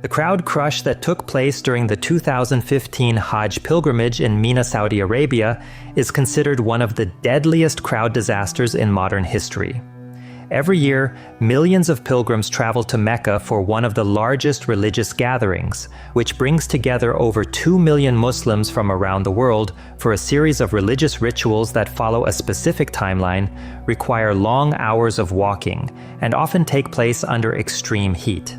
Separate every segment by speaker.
Speaker 1: The crowd crush that took place during the 2015 Hajj pilgrimage in Mina, Saudi Arabia, is considered one of the deadliest crowd disasters in modern history. Every year, millions of pilgrims travel to Mecca for one of the largest religious gatherings, which brings together over 2 million Muslims from around the world for a series of religious rituals that follow a specific timeline, require long hours of walking, and often take place under extreme heat.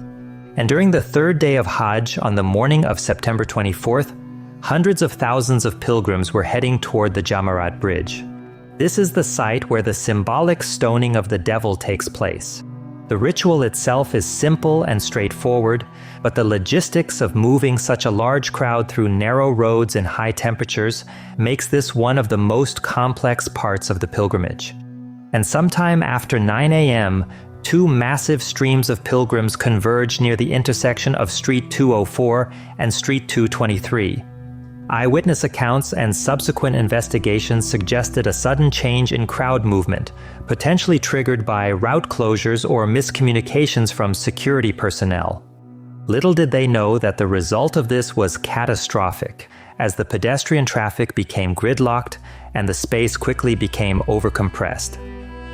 Speaker 1: And during the third day of Hajj, on the morning of September 24th, hundreds of thousands of pilgrims were heading toward the Jamarat Bridge. This is the site where the symbolic stoning of the devil takes place. The ritual itself is simple and straightforward, but the logistics of moving such a large crowd through narrow roads in high temperatures makes this one of the most complex parts of the pilgrimage. And sometime after 9 a.m., two massive streams of pilgrims converge near the intersection of Street 204 and Street 223. Eyewitness accounts and subsequent investigations suggested a sudden change in crowd movement, potentially triggered by route closures or miscommunications from security personnel. Little did they know that the result of this was catastrophic, as the pedestrian traffic became gridlocked and the space quickly became overcompressed.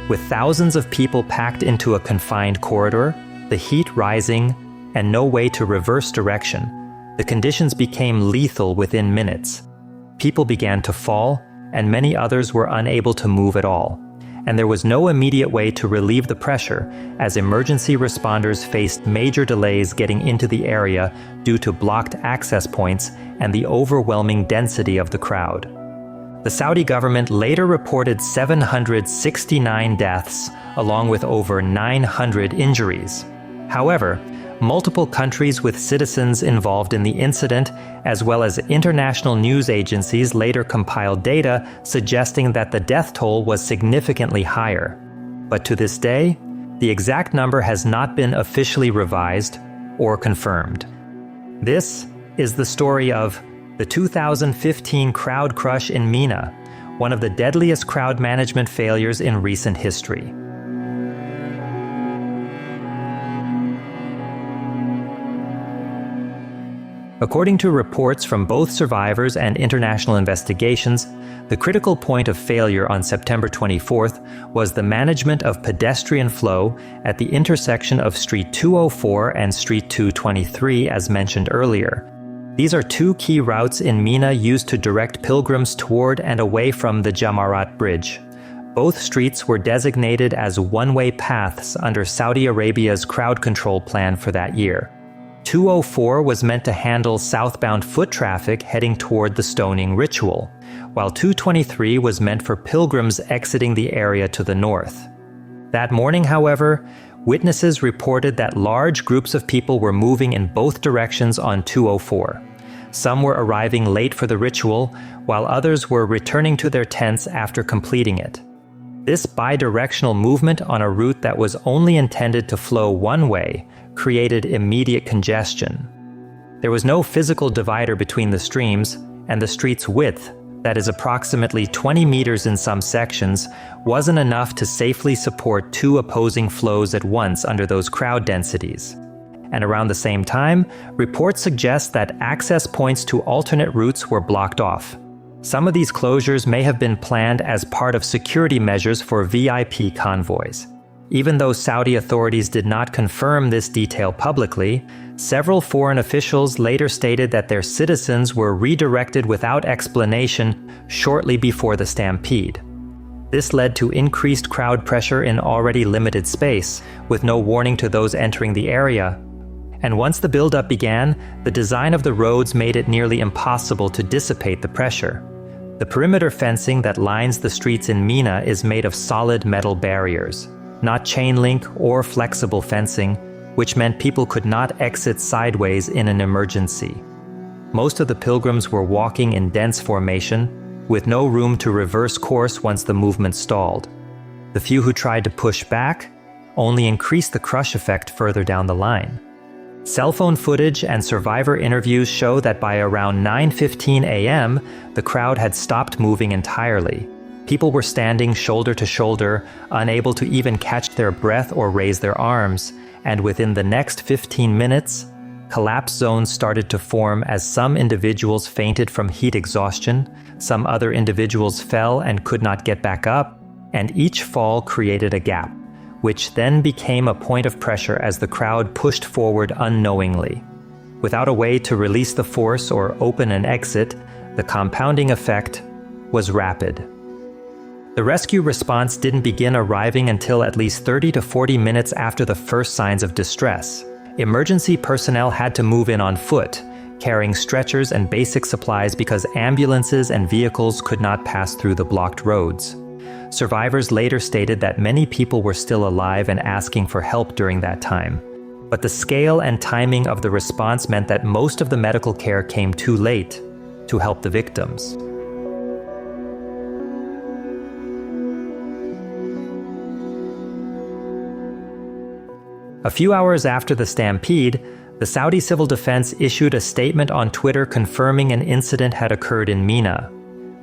Speaker 1: With thousands of people packed into a confined corridor, the heat rising, and no way to reverse direction, the conditions became lethal within minutes. People began to fall, and many others were unable to move at all. And there was no immediate way to relieve the pressure, as emergency responders faced major delays getting into the area due to blocked access points and the overwhelming density of the crowd. The Saudi government later reported 769 deaths, along with over 900 injuries. However, multiple countries with citizens involved in the incident, as well as international news agencies, later compiled data suggesting that the death toll was significantly higher. But to this day, the exact number has not been officially revised or confirmed. This is the story of the 2015 crowd crush in Mina, one of the deadliest crowd management failures in recent history. According to reports from both survivors and international investigations, the critical point of failure on September 24th was the management of pedestrian flow at the intersection of Street 204 and Street 223, as mentioned earlier. These are two key routes in Mina used to direct pilgrims toward and away from the Jamarat Bridge. Both streets were designated as one-way paths under Saudi Arabia's crowd control plan for that year. 204 was meant to handle southbound foot traffic heading toward the stoning ritual, while 223 was meant for pilgrims exiting the area to the north. That morning, however, witnesses reported that large groups of people were moving in both directions on 204. Some were arriving late for the ritual, while others were returning to their tents after completing it. This bidirectional movement on a route that was only intended to flow one way created immediate congestion. There was no physical divider between the streams, and the street's width, that is approximately 20 meters in some sections, wasn't enough to safely support two opposing flows at once under those crowd densities. And around the same time, reports suggest that access points to alternate routes were blocked off. Some of these closures may have been planned as part of security measures for VIP convoys. Even though Saudi authorities did not confirm this detail publicly, several foreign officials later stated that their citizens were redirected without explanation shortly before the stampede. This led to increased crowd pressure in already limited space, with no warning to those entering the area. And once the buildup began, the design of the roads made it nearly impossible to dissipate the pressure. The perimeter fencing that lines the streets in Mina is made of solid metal barriers, not chain link or flexible fencing, which meant people could not exit sideways in an emergency. Most of the pilgrims were walking in dense formation, with no room to reverse course once the movement stalled. The few who tried to push back only increased the crush effect further down the line. Cell phone footage and survivor interviews show that by around 9:15 a.m., the crowd had stopped moving entirely. People were standing shoulder to shoulder, unable to even catch their breath or raise their arms, and within the next 15 minutes, collapse zones started to form as some individuals fainted from heat exhaustion, some other individuals fell and could not get back up, and each fall created a gap, which then became a point of pressure as the crowd pushed forward unknowingly. Without a way to release the force or open an exit, the compounding effect was rapid. The rescue response didn't begin arriving until at least 30 to 40 minutes after the first signs of distress. Emergency personnel had to move in on foot, carrying stretchers and basic supplies because ambulances and vehicles could not pass through the blocked roads. Survivors later stated that many people were still alive and asking for help during that time. But the scale and timing of the response meant that most of the medical care came too late to help the victims. A few hours after the stampede, the Saudi Civil Defense issued a statement on Twitter confirming an incident had occurred in Mina.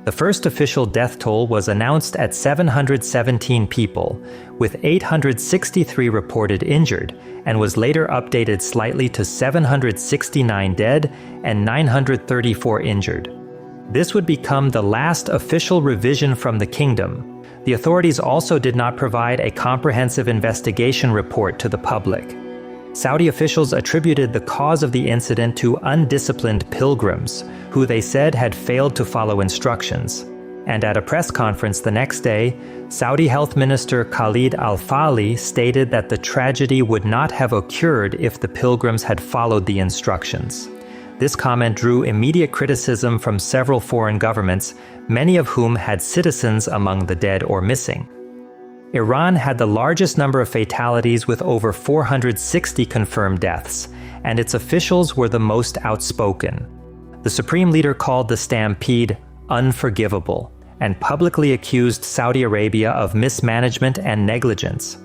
Speaker 1: The first official death toll was announced at 717 people, with 863 reported injured, and was later updated slightly to 769 dead and 934 injured. This would become the last official revision from the kingdom. The authorities also did not provide a comprehensive investigation report to the public. Saudi officials attributed the cause of the incident to undisciplined pilgrims, who they said had failed to follow instructions. And at a press conference the next day, Saudi Health Minister Khalid Al-Fali stated that the tragedy would not have occurred if the pilgrims had followed the instructions. This comment drew immediate criticism from several foreign governments, many of whom had citizens among the dead or missing. Iran had the largest number of fatalities with over 460 confirmed deaths, and its officials were the most outspoken. The supreme leader called the stampede unforgivable and publicly accused Saudi Arabia of mismanagement and negligence.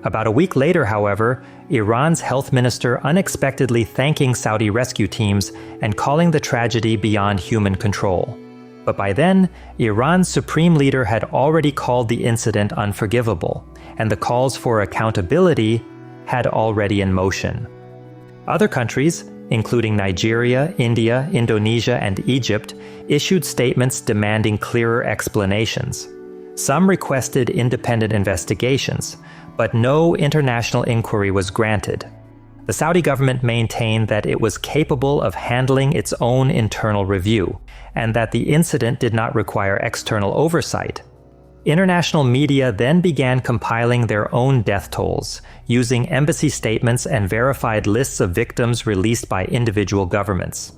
Speaker 1: About a week later, however, Iran's health minister unexpectedly thanking Saudi rescue teams and calling the tragedy beyond human control. But by then, Iran's supreme leader had already called the incident unforgivable, and the calls for accountability had already in motion. Other countries, including Nigeria, India, Indonesia, and Egypt, issued statements demanding clearer explanations. Some requested independent investigations, but no international inquiry was granted. The Saudi government maintained that it was capable of handling its own internal review, and that the incident did not require external oversight. International media then began compiling their own death tolls, using embassy statements and verified lists of victims released by individual governments.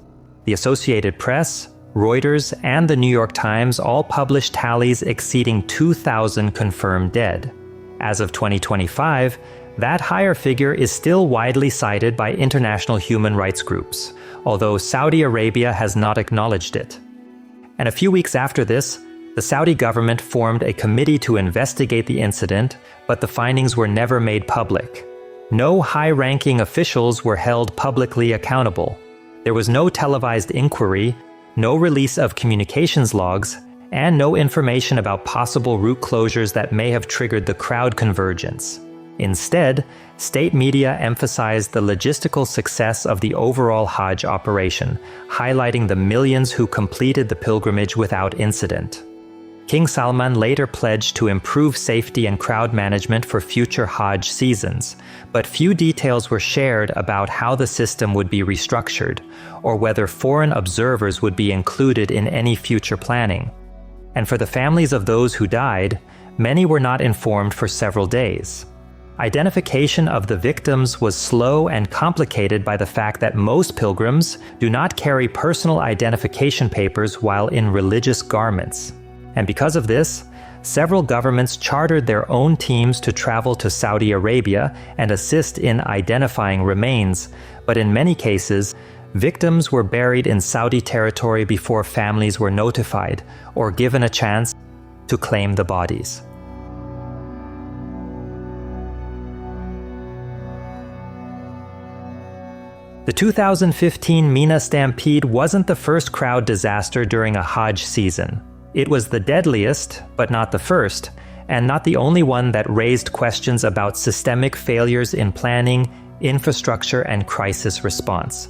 Speaker 1: The Associated Press, Reuters, and the New York Times all published tallies exceeding 2,000 confirmed dead. As of 2025, that higher figure is still widely cited by international human rights groups, although Saudi Arabia has not acknowledged it. And a few weeks after this, the Saudi government formed a committee to investigate the incident, but the findings were never made public. No high-ranking officials were held publicly accountable. There was no televised inquiry, no release of communications logs, and no information about possible route closures that may have triggered the crowd convergence. Instead, state media emphasized the logistical success of the overall Hajj operation, highlighting the millions who completed the pilgrimage without incident. King Salman later pledged to improve safety and crowd management for future Hajj seasons, but few details were shared about how the system would be restructured, or whether foreign observers would be included in any future planning. And for the families of those who died, many were not informed for several days. Identification of the victims was slow and complicated by the fact that most pilgrims do not carry personal identification papers while in religious garments. And because of this, several governments chartered their own teams to travel to Saudi Arabia and assist in identifying remains, but in many cases, victims were buried in Saudi territory before families were notified or given a chance to claim the bodies. The 2015 Mina Stampede wasn't the first crowd disaster during a Hajj season. It was the deadliest, but not the first, and not the only one that raised questions about systemic failures in planning, infrastructure, and crisis response.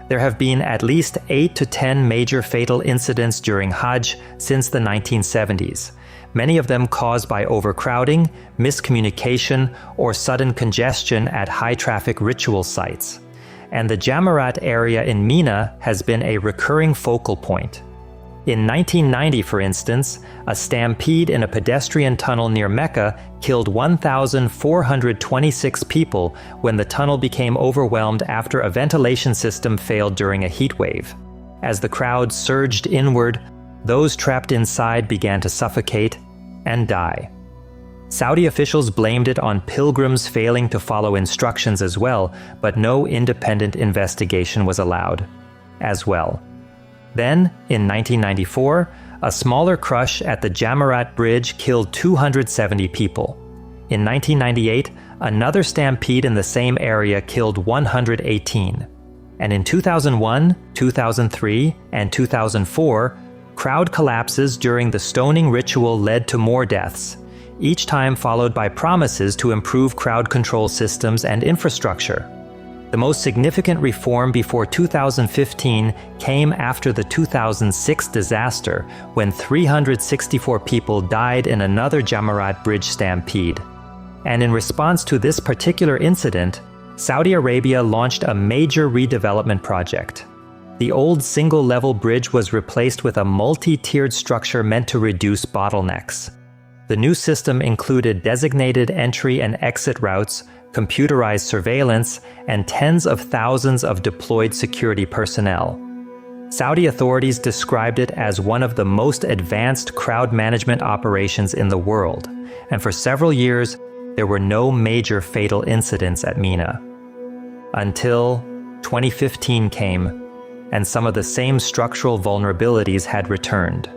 Speaker 1: There have been at least 8 to 10 major fatal incidents during Hajj since the 1970s, many of them caused by overcrowding, miscommunication, or sudden congestion at high-traffic ritual sites. And the Jamarat area in Mina has been a recurring focal point. In 1990, for instance, a stampede in a pedestrian tunnel near Mecca killed 1,426 people when the tunnel became overwhelmed after a ventilation system failed during a heat wave. As the crowd surged inward, those trapped inside began to suffocate and die. Saudi officials blamed it on pilgrims failing to follow instructions as well, but no independent investigation was allowed as well. Then, in 1994, a smaller crush at the Jamarat Bridge killed 270 people. In 1998, another stampede in the same area killed 118. And in 2001, 2003, and 2004, crowd collapses during the stoning ritual led to more deaths, each time followed by promises to improve crowd control systems and infrastructure. The most significant reform before 2015 came after the 2006 disaster, when 364 people died in another Jamarat Bridge stampede. And in response to this particular incident, Saudi Arabia launched a major redevelopment project. The old single-level bridge was replaced with a multi-tiered structure meant to reduce bottlenecks. The new system included designated entry and exit routes, computerized surveillance, and tens of thousands of deployed security personnel. Saudi authorities described it as one of the most advanced crowd management operations in the world, and for several years, there were no major fatal incidents at Mina. Until 2015 came, and some of the same structural vulnerabilities had returned.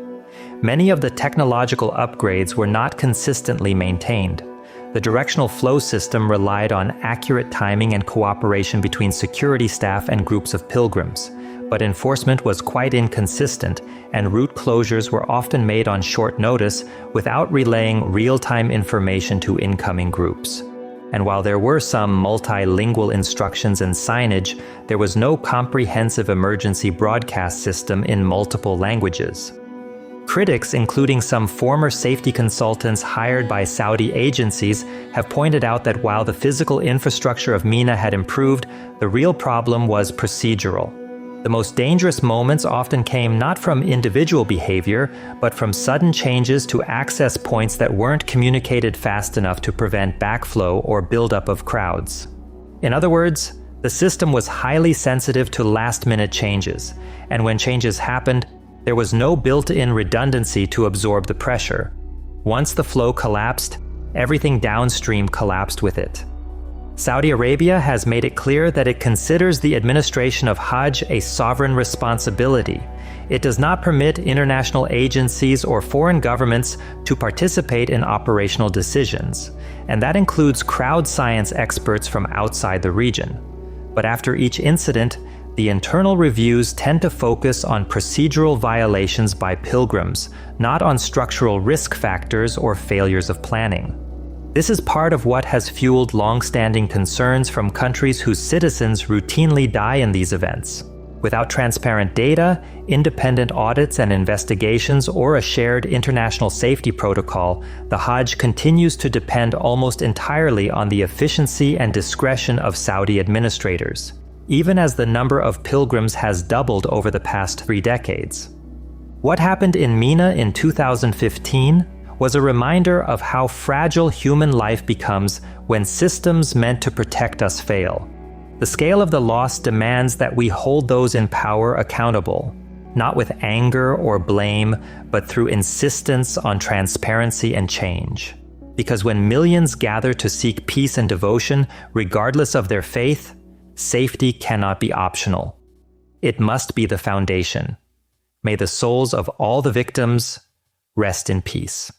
Speaker 1: Many of the technological upgrades were not consistently maintained. The directional flow system relied on accurate timing and cooperation between security staff and groups of pilgrims, but enforcement was quite inconsistent, and route closures were often made on short notice without relaying real-time information to incoming groups. And while there were some multilingual instructions and signage, there was no comprehensive emergency broadcast system in multiple languages. Critics, including some former safety consultants hired by Saudi agencies, have pointed out that while the physical infrastructure of Mina had improved, the real problem was procedural. The most dangerous moments often came not from individual behavior, but from sudden changes to access points that weren't communicated fast enough to prevent backflow or buildup of crowds. In other words, the system was highly sensitive to last-minute changes, and when changes happened, there was no built-in redundancy to absorb the pressure. Once the flow collapsed, everything downstream collapsed with it. Saudi Arabia has made it clear that it considers the administration of Hajj a sovereign responsibility. It does not permit international agencies or foreign governments to participate in operational decisions, and that includes crowd science experts from outside the region. But after each incident, the internal reviews tend to focus on procedural violations by pilgrims, not on structural risk factors or failures of planning. This is part of what has fueled long-standing concerns from countries whose citizens routinely die in these events. Without transparent data, independent audits and investigations, or a shared international safety protocol, the Hajj continues to depend almost entirely on the efficiency and discretion of Saudi administrators, even as the number of pilgrims has doubled over the past 3 decades. What happened in Mina in 2015 was a reminder of how fragile human life becomes when systems meant to protect us fail. The scale of the loss demands that we hold those in power accountable, not with anger or blame, but through insistence on transparency and change. Because when millions gather to seek peace and devotion, regardless of their faith, safety cannot be optional. It must be the foundation. May the souls of all the victims rest in peace.